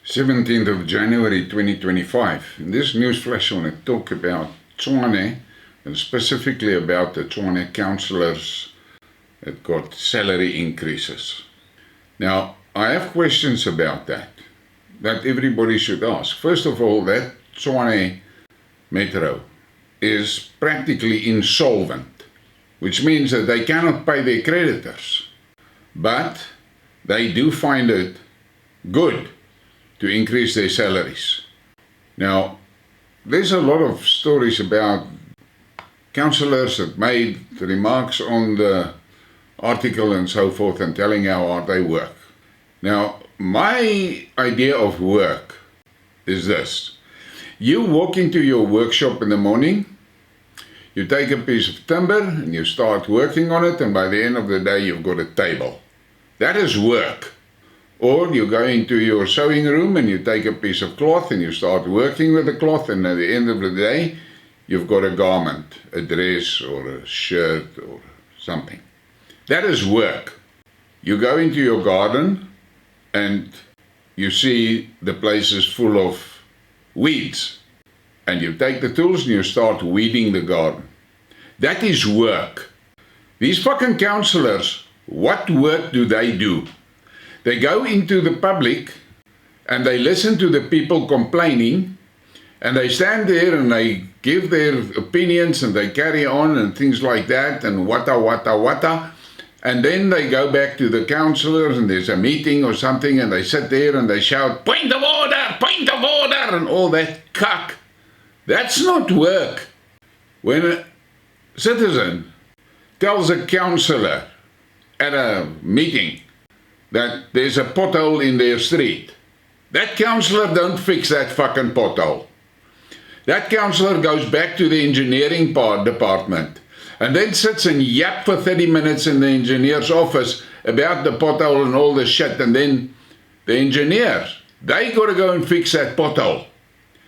17th of January 2025. In this news flash, I want to talk about Tshwane, and specifically about the Tshwane councillors that got salary increases. Now, I have questions about that everybody should ask. First of all, that Tshwane Metro is practically insolvent, which means that they cannot pay their creditors. But they do find it good to increase their salaries. Now, there's a lot of stories about councillors that made remarks on the article and so forth and telling how hard they work. Now, my idea of work is this. You walk into your workshop in the morning, you take a piece of timber and you start working on it, and by the end of the day you've got a table. That is work. Or you go into your sewing room and you take a piece of cloth and you start working with the cloth, and at the end of the day you've got a garment, a dress or a shirt or something. That is work. You go into your garden and you see the place is full of weeds, and you take the tools and you start weeding the garden. That is work. These fucking councillors, what work do? They go into the public and they listen to the people complaining, and they stand there and they give their opinions and they carry on and things like that and wata. And then they go back to the councillors and there's a meeting or something and they sit there and they shout, point of order, and all that cuck. That's not work. When a citizen tells a councillor at a meeting that there's a pothole in their street, that councillor don't fix that fucking pothole. That councillor goes back to the engineering department and then sits and yap for 30 minutes in the engineer's office about the pothole and all the shit, and then the engineers, they got to go and fix that pothole.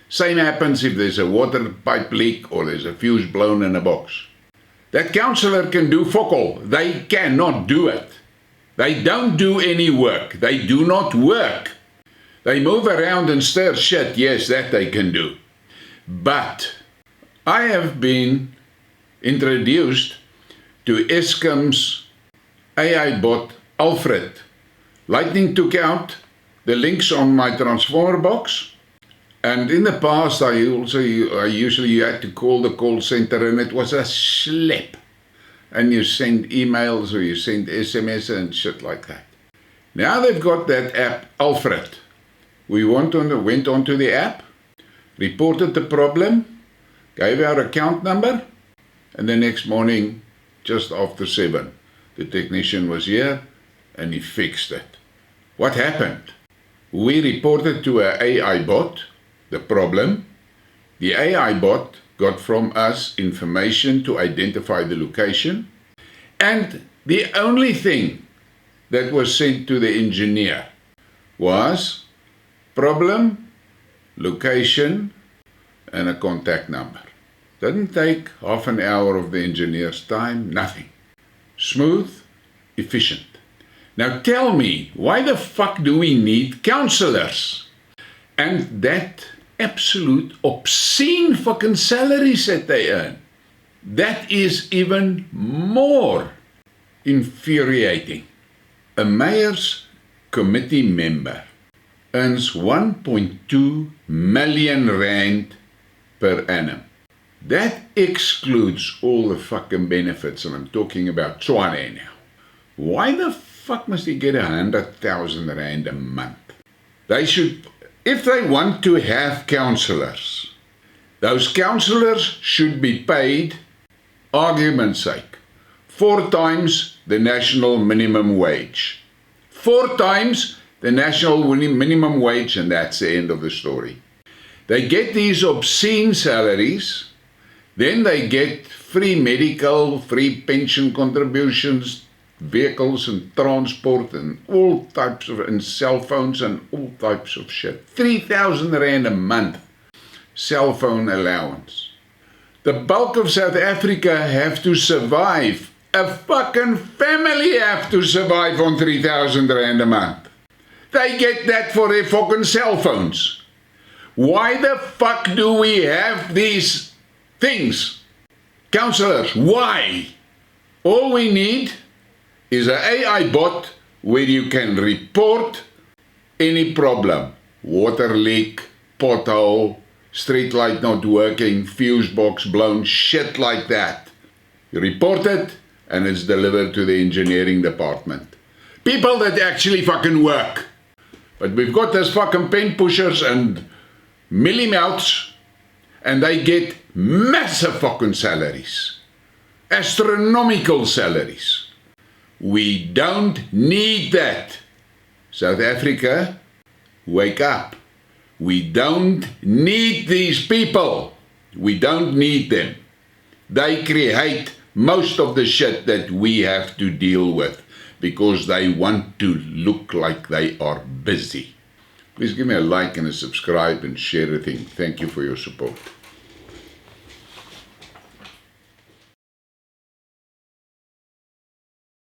Same happens if there's a water pipe leak or there's a fuse blown in a box. That councillor can do fuck all. They cannot do it. They don't do any work. They do not work. They move around and stir shit. Yes, that they can do. But I have been introduced to Eskom's AI bot, Alfred. Lightning took out the links on my transformer box. And in the past, I usually had to call the call center, and it was a schlep. And you send emails or you send SMS and shit like that. Now they've got that app, Alfred. We went onto the app, reported the problem, gave our account number, and the next morning, just after 7, the technician was here and he fixed it. What happened? We reported to an AI bot the problem. The AI bot got from us information to identify the location, and the only thing that was sent to the engineer was problem, location, and a contact number. Didn't take half an hour of the engineer's time, nothing. Smooth, efficient. Now tell me, why the fuck do we need councillors? And that absolute obscene fucking salaries that they earn. That is even more infuriating. A mayor's committee member earns 1.2 million rand per annum. That excludes all the fucking benefits, and I'm talking about Tshwane now. Why the fuck must he get 100,000 rand a month? They should, if they want to have councillors, those councillors should be paid, argument's sake, 4 times the national minimum wage. 4 times the national minimum wage, and that's the end of the story. They get these obscene salaries, then they get free medical, free pension contributions, vehicles and transport and all types of, and cell phones and all types of shit. 3,000 rand a month cell phone allowance. The bulk of South Africa have to survive. A fucking family have to survive on 3,000 rand a month. They get that for their fucking cell phones. Why the fuck do we have these things? Councillors, why? All we need is an AI bot where you can report any problem. Water leak, pothole, street light not working, fuse box blown, shit like that. You report it and it's delivered to the engineering department. People that actually fucking work. But we've got those fucking pen pushers and millimouts, and they get massive fucking salaries. Astronomical salaries. We don't need that. South Africa, wake up. We don't need these people. We don't need them. They create most of the shit that we have to deal with because they want to look like they are busy. Please give me a like and a subscribe and share the thing. Thank you for your support.